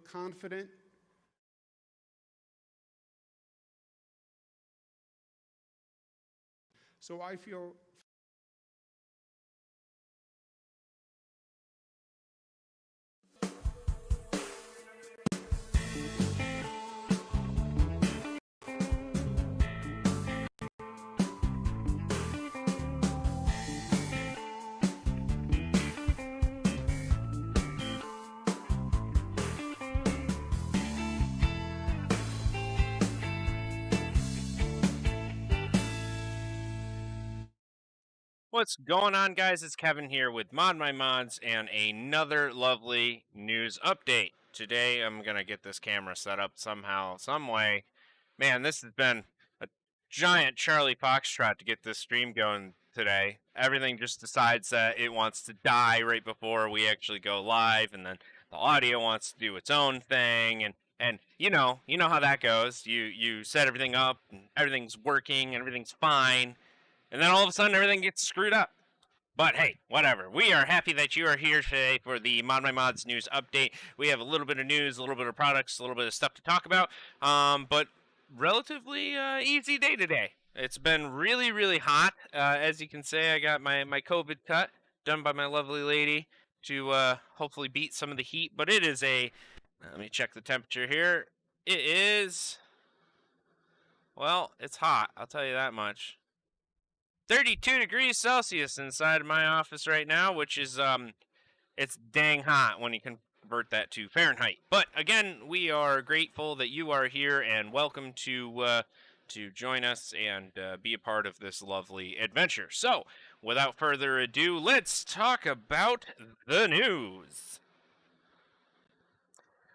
confident. So I feel What's going on, guys? It's Kevin here with ModMyMods and another lovely news update. Today, I'm going to get this camera set up somehow, some way. Man, this has been a giant Charlie Foxtrot to get this stream going today. Everything just decides that it wants to die right before we actually go live, and then the audio wants to do its own thing, and you know how that goes. You set everything up, and everything's working, and everything's fine. And then all of a sudden, everything gets screwed up. But hey, whatever. We are happy that you are here today for the ModMyMods news update. We have a little bit of news, a little bit of products, a little bit of stuff to talk about. But relatively easy day today. It's been really, really hot. As you can say, I got my COVID cut done by my lovely lady to hopefully beat some of the heat. But it is let me check the temperature here. It is, well, it's hot. I'll tell you that much. 32 degrees Celsius inside of my office right now, which is, it's dang hot when you convert that to Fahrenheit. But again, we are grateful that you are here and welcome to join us and be a part of this lovely adventure. So, without further ado, let's talk about the news.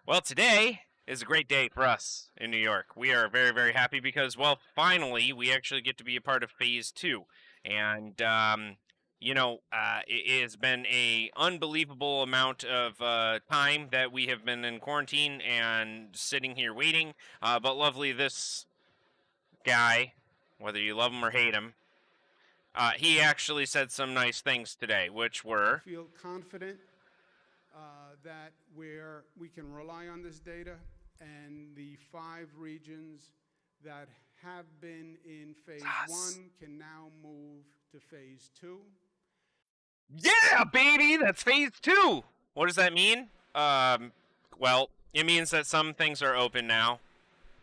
Well, today is a great day for us in New York. We are very, very happy because, well, finally, we actually get to be a part of Phase 2. And, it has been a unbelievable amount of time that we have been in quarantine and sitting here waiting. But lovely, this guy, whether you love him or hate him, he actually said some nice things today, which were... feel confident that we can rely on this data, and the 5 regions that have been in Phase 1 can now move to Phase 2. Yeah, baby, that's Phase 2. What does that mean? Well, it means that some things are open now.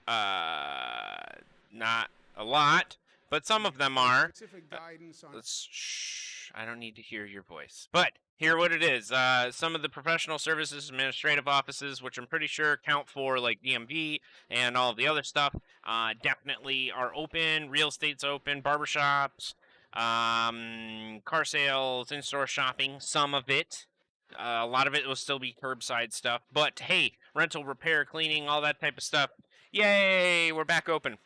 Not a lot, but some of them are. Specific guidance on... Shh, I don't need to hear your voice. But hear what it is. Some of the professional services, administrative offices, which I'm pretty sure count for like DMV and all of the other stuff, definitely are open. Real estate's open. Barbershops, car sales, in-store shopping, some of it. A lot of it will still be curbside stuff. But hey, rental, repair, cleaning, all that type of stuff. Yay, we're back open.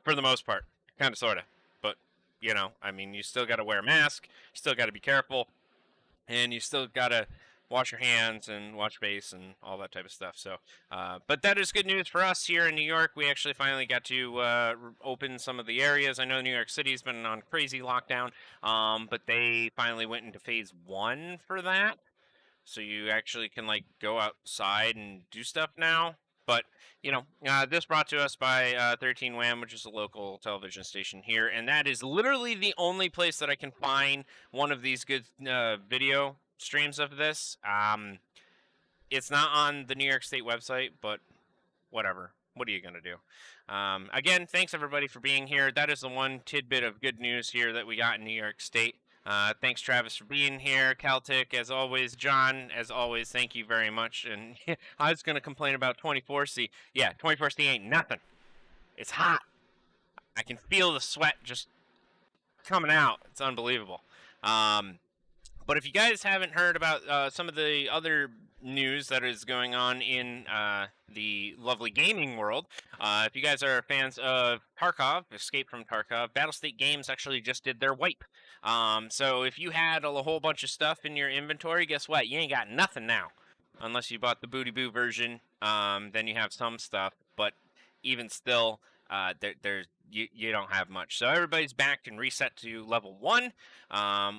For the most part. Kind of, sort of. But, you still got to wear a mask. You still got to be careful. And you still got to wash your hands and wash your face and all that type of stuff. So, but that is good news for us here in New York. We actually finally got to open some of the areas. I know New York City's been on crazy lockdown, but they finally went into Phase 1 for that. So you actually can, go outside and do stuff now. But, this brought to us by 13 Wham, which is a local television station here. And that is literally the only place that I can find one of these good video streams of this. It's not on the New York State website, but whatever. What are you going to do? Again, thanks, everybody, for being here. That is the one tidbit of good news here that we got in New York State. Thanks, Travis, for being here. Celtic, as always. John, as always, thank you very much. And I was going to complain about 24C. Yeah, 24C ain't nothing. It's hot. I can feel the sweat just coming out. It's unbelievable. But if you guys haven't heard about some of the other news that is going on in the lovely gaming world, if you guys are fans of Tarkov, Escape from Tarkov, Battlestate Games actually just did their wipe. So if you had a whole bunch of stuff in your inventory, guess what? You ain't got nothing now. Unless you bought the Booty Boo version, then you have some stuff. But even still, you don't have much. So everybody's back and reset to level 1,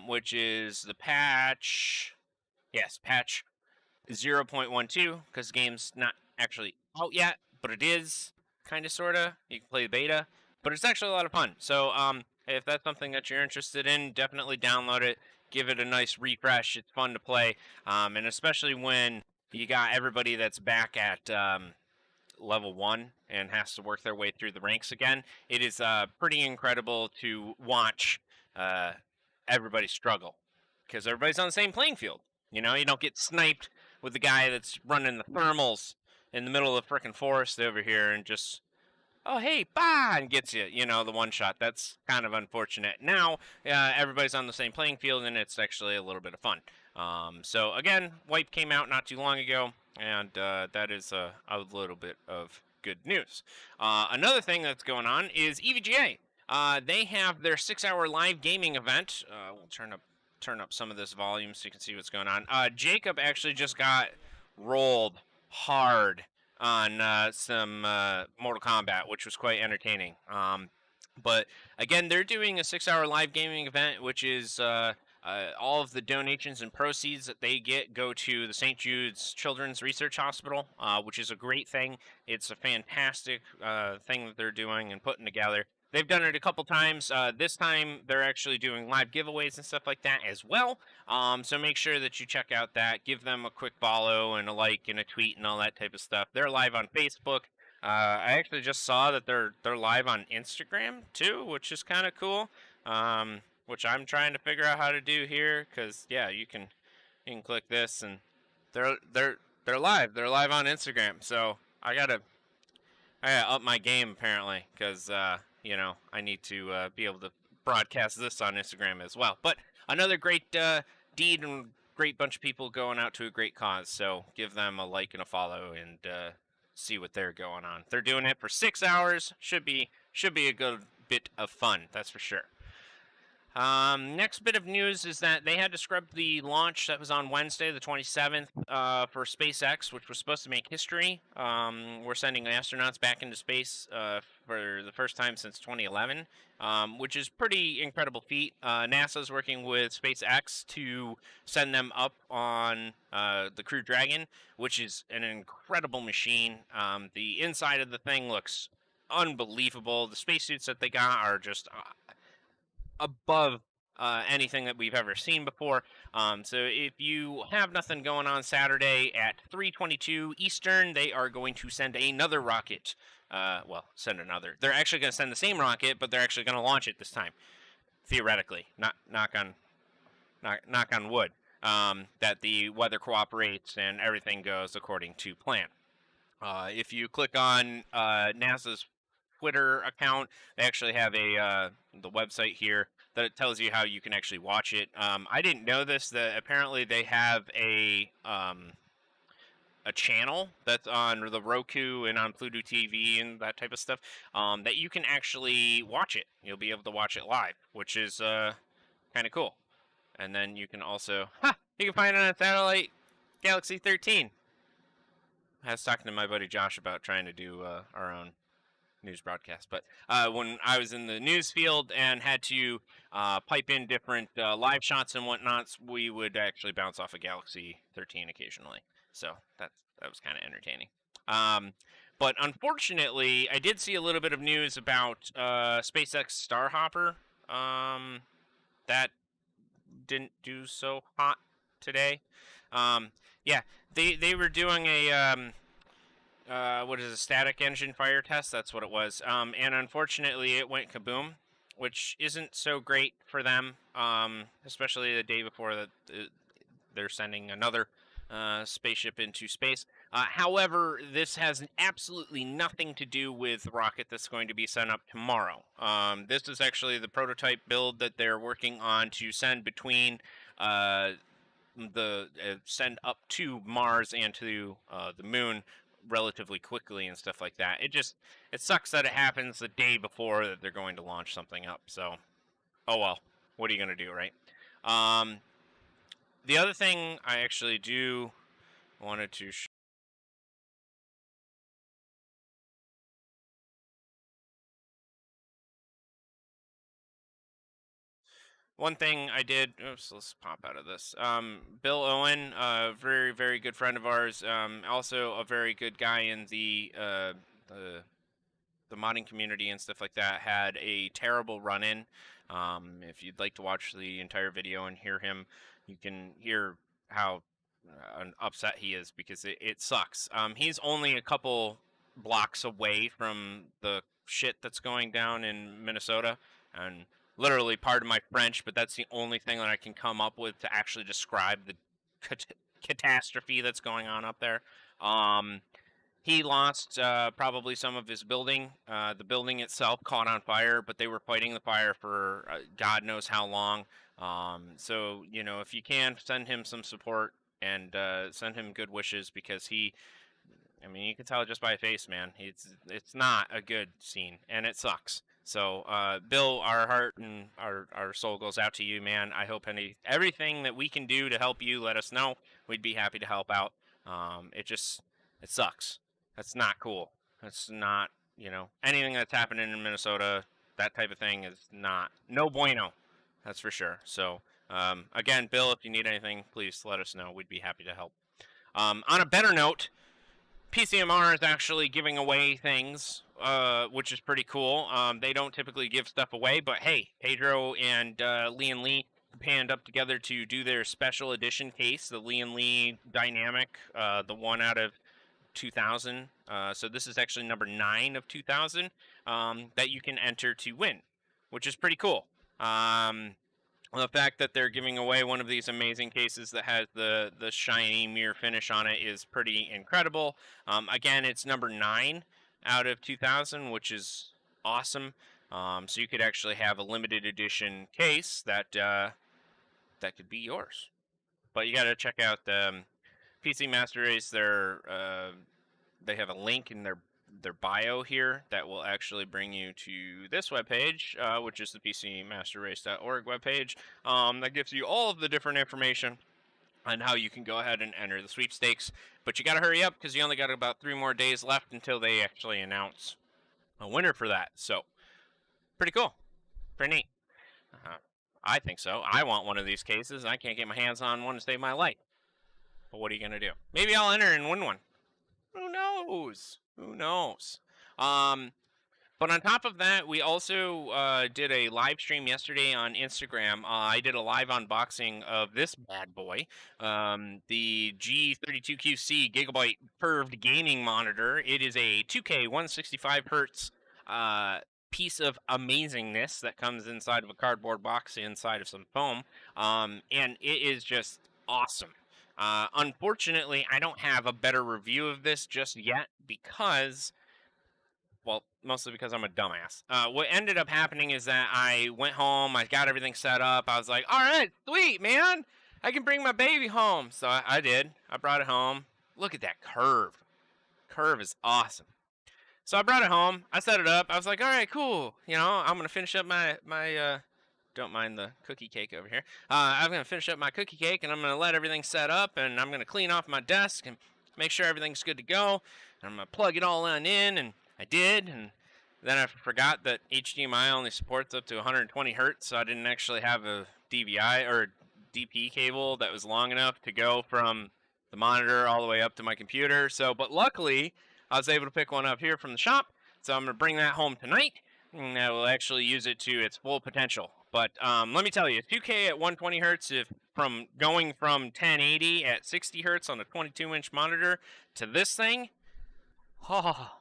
which is the patch. Yes, patch 0.12 because the game's not actually out yet, but it is kind of sorta. You can play the beta, but it's actually a lot of fun. So if that's something that you're interested in, definitely download it. Give it a nice refresh. It's fun to play, and especially when you got everybody that's back at level 1 and has to work their way through the ranks again. It is pretty incredible to watch everybody struggle because everybody's on the same playing field. You know, you don't get sniped with the guy that's running the thermals in the middle of the frickin' forest over here and just, oh, hey, bah, and gets you, the one shot. That's kind of unfortunate. Now, everybody's on the same playing field, and it's actually a little bit of fun. So, again, Wipe came out not too long ago, and that is a little bit of good news. Another thing that's going on is EVGA. They have their 6-hour live gaming event. We'll turn up some of this volume so you can see what's going on. Jacob actually just got rolled hard on some Mortal Kombat, which was quite entertaining. But again, they're doing a 6-hour live gaming event, which is all of the donations and proceeds that they get go to the St. Jude's Children's Research Hospital, which is a great thing. It's a fantastic thing that they're doing and putting together. They've done it a couple times. This time, they're actually doing live giveaways and stuff like that as well. So make sure that you check out that. Give them a quick follow and a like and a tweet and all that type of stuff. They're live on Facebook. I actually just saw that they're live on Instagram too, which is kind of cool. Which I'm trying to figure out how to do here, because yeah, you can click this and they're live. They're live on Instagram. So I gotta up my game apparently, because I need to be able to broadcast this on Instagram as well. But another great deed and great bunch of people going out to a great cause. So give them a like and a follow and see what they're going on. They're doing it for 6 hours. Should be a good bit of fun. That's for sure. Next bit of news is that they had to scrub the launch that was on Wednesday, the 27th, for SpaceX, which was supposed to make history. We're sending astronauts back into space for the first time since 2011, which is pretty incredible feat. NASA's working with SpaceX to send them up on the Crew Dragon, which is an incredible machine. The inside of the thing looks unbelievable. The spacesuits that they got are just above anything that we've ever seen before. So if you have nothing going on Saturday at 3:22 Eastern, they are going to send another rocket. Send another. They're actually going to send the same rocket, but they're actually going to launch it this time. Theoretically, knock on wood. That the weather cooperates and everything goes according to plan. If you click on NASA's Twitter account, they actually have the website here that it tells you how you can actually watch it. I didn't know this, that apparently they have a channel that's on the Roku and on Pluto TV and that type of stuff, that you can actually watch it. You'll be able to watch it live, which is kind of cool. And then you can also, you can find it on satellite Galaxy 13. I was talking to my buddy Josh about trying to do our own news broadcast, but when I was in the news field and had to pipe in different live shots and whatnots, we would actually bounce off a Galaxy 13 occasionally. So that was kind of entertaining. But unfortunately, I did see a little bit of news about SpaceX Starhopper. That didn't do so hot today. Yeah, they were doing a a static engine fire test? That's what it was. And unfortunately, it went kaboom, which isn't so great for them, especially the day before that they're sending another spaceship into space. However, this has absolutely nothing to do with the rocket that's going to be sent up tomorrow. This is actually the prototype build that they're working on to send between send up to Mars and to the moon relatively quickly and stuff like that. It sucks that it happens the day before that they're going to launch something up. So, oh well, what are you going to do, right? The other thing I actually wanted to one thing I did. Oops, let's pop out of this. Bill Owen, a very, very good friend of ours. Also a very good guy in the modding community and stuff like that, had a terrible run-in. If you'd like to watch the entire video and hear him, you can hear how upset he is because it sucks. He's only a couple blocks away from the shit that's going down in Minnesota, and literally, pardon my French, but that's the only thing that I can come up with to actually describe the catastrophe that's going on up there. He lost probably some of his building. The building itself caught on fire, but they were fighting the fire for God knows how long. So, you know, if you can, send him some support and send him good wishes, because I mean, you can tell just by his face, man. It's not a good scene, and it sucks. So, Bill, our heart and our soul goes out to you, man. I hope everything that we can do to help you, let us know. We'd be happy to help out. It sucks. That's not cool. That's not, you know, anything that's happening in Minnesota, that type of thing is no bueno. That's for sure. So, again, Bill, if you need anything, please let us know. We'd be happy to help. On a better note, PCMR is actually giving away things, which is pretty cool. They don't typically give stuff away, but hey, Pedro and Lee and Lee panned up together to do their special edition case, the Lee and Lee Dynamic, the one out of 2000. So this is actually number 9 of 2000 that you can enter to win, which is pretty cool. The fact that they're giving away one of these amazing cases that has the shiny mirror finish on it is pretty incredible. Again, it's number 9 out of 2000, which is awesome. So you could actually have a limited edition case that could be yours. But you got to check out PC Master Race. They have a link in their bio here that will actually bring you to this webpage, which is the PCMasterRace.org webpage. That gives you all of the different information on how you can go ahead and enter the sweepstakes. But you got to hurry up, because you only got about 3 more days left until they actually announce a winner for that. So, pretty cool. Pretty neat. I think so. I want one of these cases. I can't get my hands on one to save my life. But what are you going to do? Maybe I'll enter and win one. Who knows? Who knows? But on top of that, we also did a live stream yesterday on Instagram. I did a live unboxing of this bad boy, the G32QC Gigabyte Curved Gaming Monitor. It is a 2K 165 hertz piece of amazingness that comes inside of a cardboard box inside of some foam, and it is just awesome. Unfortunately, I don't have a better review of this just yet because, well, mostly because I'm a dumbass. What ended up happening is that I went home, I got everything set up, I was like, alright, sweet, man, I can bring my baby home. So I did. I brought it home. Look at that curve. Curve is awesome. So I brought it home, I set it up, I was like, alright, cool, you know, I'm going to finish up my don't mind the cookie cake over here. I'm going to finish up my cookie cake, and I'm going to let everything set up, and I'm going to clean off my desk and make sure everything's good to go. And I'm going to plug it all in, and I did. And then I forgot that HDMI only supports up to 120 hertz, so I didn't actually have a DVI or DP cable that was long enough to go from the monitor all the way up to my computer. But luckily, I was able to pick one up here from the shop, so I'm going to bring that home tonight, and I will actually use it to its full potential. But let me tell you, 2K at 120 hertz, going from 1080 at 60 hertz on a 22-inch monitor to this thing, oh,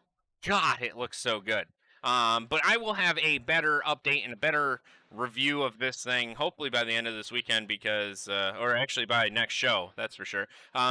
God, it looks so good. But I will have a better update and a better review of this thing, hopefully by the end of this weekend, because, or actually by next show, that's for sure,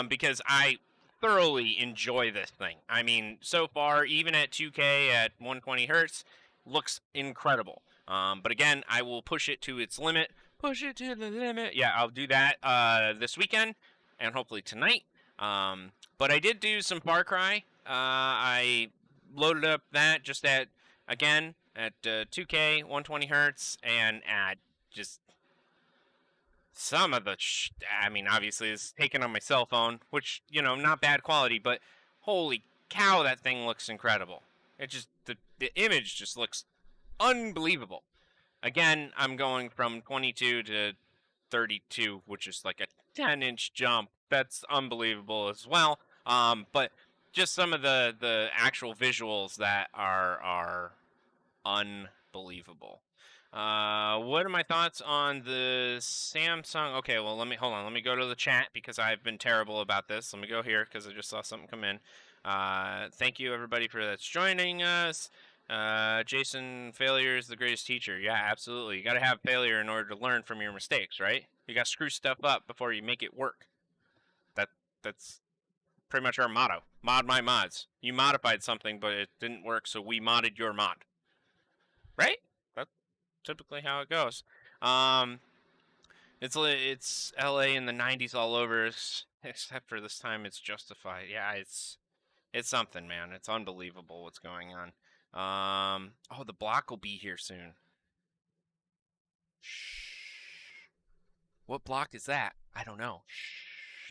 because I thoroughly enjoy this thing. I mean, so far, even at 2K at 120 hertz, looks incredible. But again, I will push it to its limit. Push it to the limit. Yeah, I'll do that this weekend and hopefully tonight. But I did do some Far Cry. I loaded up that just at 2K, 120 hertz, and at just some of the, I mean, obviously it's taken on my cell phone, which, you know, not bad quality, but holy cow, that thing looks incredible. It just, the image just looks unbelievable. Again, I'm going from 22 to 32, which is like a 10-inch jump. That's unbelievable as well. But just some of the actual visuals that are unbelievable. What are my thoughts on the Samsung? Okay, well, hold on. Let me go to the chat because I've been terrible about this. Let me go here because I just saw something come in. Thank you everybody for that's joining us. Jason, failure is the greatest teacher. Yeah, absolutely. You got to have failure in order to learn from your mistakes, right? You got to screw stuff up before you make it work. That's pretty much our motto. Mod my mods. You modified something, but it didn't work, so we modded your mod. Right? That's typically how it goes. It's LA in the 90s all over, except for this time it's justified. Yeah, it's something, man. It's unbelievable what's going on. Oh, the block will be here soon. Shh. What block is that? I don't know. Shh.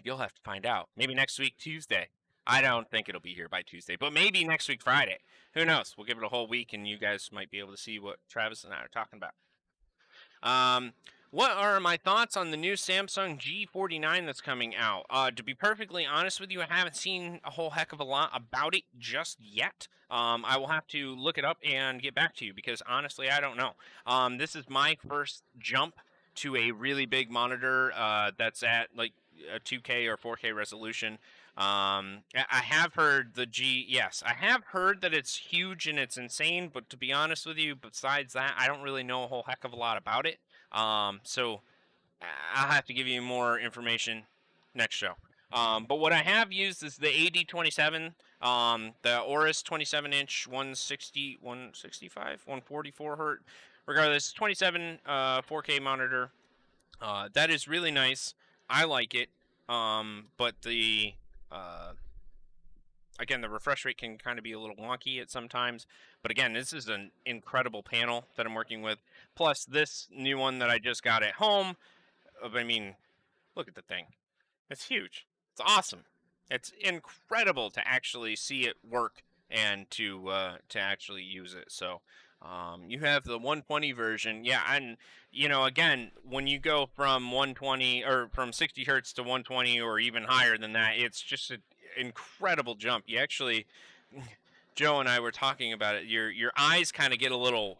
You'll have to find out. Maybe next week, Tuesday. I don't think it'll be here by Tuesday, but maybe next week, Friday. Who knows? We'll give it a whole week, and you guys might be able to see what Travis and I are talking about. What are my thoughts on the new Samsung G49 that's coming out? To be perfectly honest with you, I haven't seen a whole heck of a lot about it just yet. I will have to look it up and get back to you because honestly, I don't know. This is my first jump to a really big monitor that's at like a 2K or 4K resolution. I have heard yes, I have heard that it's huge and it's insane, but to be honest with you, besides that, I don't really know a whole heck of a lot about it. So I'll have to give you more information next show. But what I have used is the AD27, the Aorus 27-inch 165, 144 hertz, regardless, 27 4K monitor. That is really nice. I like it. But again, the refresh rate can kind of be a little wonky at sometimes. But again, this is an incredible panel that I'm working with. Plus, this new one that I just got at home. I mean, look at the thing. It's huge. It's awesome. It's incredible to actually see it work and to actually use it. So you have the 120 version. Yeah, and again, when you go from 120 or from 60 hertz to 120 or even higher than that, it's just an incredible jump. You actually, Joe and I were talking about it. Your eyes kind of get a little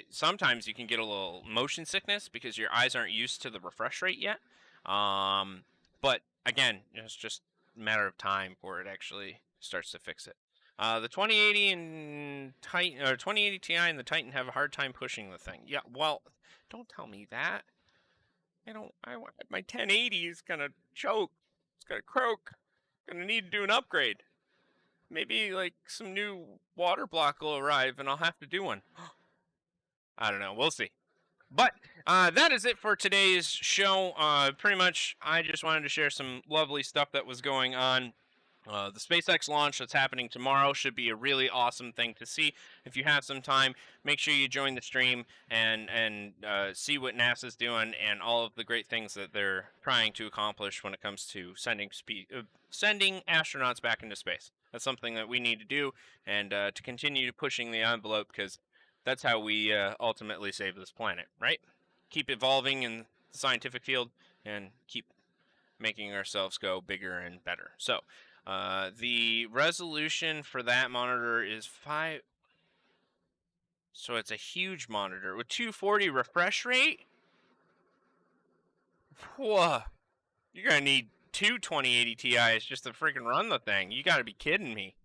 sometimes you can get a little motion sickness because your eyes aren't used to the refresh rate yet. But again, it's just a matter of time before it actually starts to fix it. The 2080 and Titan, or 2080 Ti and the Titan have a hard time pushing the thing. Yeah, well, don't tell me that. My 1080 is gonna choke. It's gonna croak. Gonna need to do an upgrade. Maybe like some new water block will arrive, and I'll have to do one. I don't know. We'll see. But that is it for today's show. Pretty much, I just wanted to share some lovely stuff that was going on. The SpaceX launch that's happening tomorrow should be a really awesome thing to see. If you have some time, make sure you join the stream and see what NASA's doing and all of the great things that they're trying to accomplish when it comes to sending astronauts back into space. That's something that we need to do and to continue pushing the envelope because that's how we ultimately save this planet, right? Keep evolving in the scientific field and keep making ourselves go bigger and better. So the resolution for that monitor is 5. So it's a huge monitor with 240 refresh rate. Whoa. You're going to need two 2080 Ti's just to freaking run the thing. You got to be kidding me.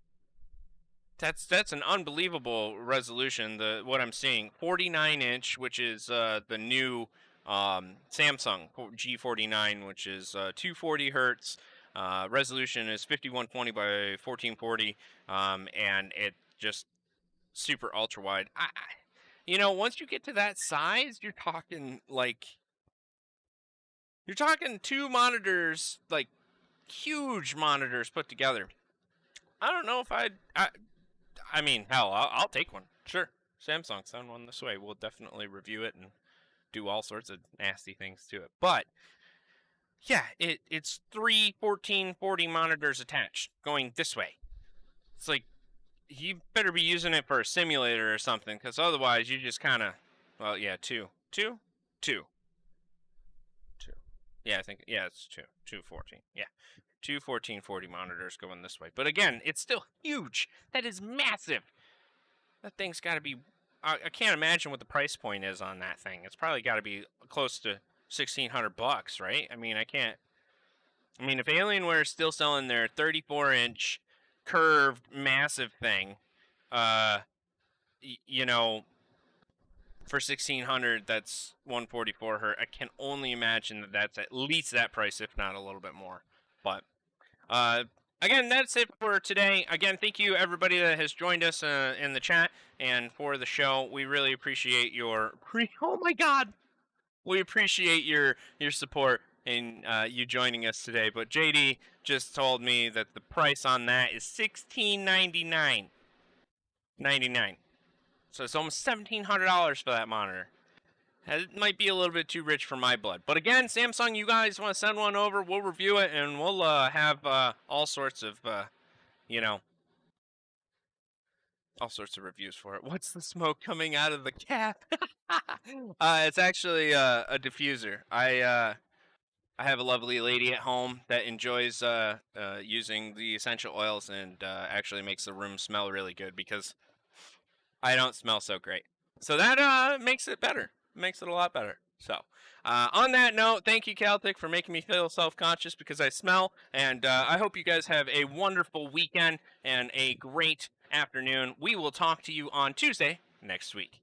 That's an unbelievable resolution. What I'm seeing, 49-inch, which is the new Samsung G49, which is 240 hertz. Resolution is 5120 by 1440, and it just super ultra wide. Once you get to that size, you're talking two monitors, like huge monitors put together. I don't know if I mean, hell, I'll take one. Sure. Samsung, send one this way. We'll definitely review it and do all sorts of nasty things to it. But, yeah, it's 3 1440 monitors attached going this way. It's like, you better be using it for a simulator or something, because otherwise you just kind of Well, yeah, two. Yeah, I think, yeah, it's 214. Yeah, 21440 monitors going this way. But again, it's still huge. That is massive. That thing's got to be, I can't imagine what the price point is on that thing. It's probably got to be close to $1,600, right? I mean, if Alienware is still selling their 34-inch curved massive thing, you know, for 1,600, that's 144 hertz. I can only imagine that that's at least that price, if not a little bit more. But again, that's it for today. Again, thank you everybody that has joined us in the chat and for the show. We really appreciate your oh my god, we appreciate your support and you joining us today. But JD just told me that the price on that is $1,699.99. So it's almost $1,700 for that monitor. It might be a little bit too rich for my blood. But again, Samsung, you guys want to send one over, we'll review it, and we'll have all sorts of, all sorts of reviews for it. What's the smoke coming out of the cap? It's actually a diffuser. I have a lovely lady at home that enjoys using the essential oils and actually makes the room smell really good because I don't smell so great. So that makes it better. Makes it a lot better. So, on that note, thank you, Celtic, for making me feel self-conscious because I smell. And I hope you guys have a wonderful weekend and a great afternoon. We will talk to you on Tuesday next week.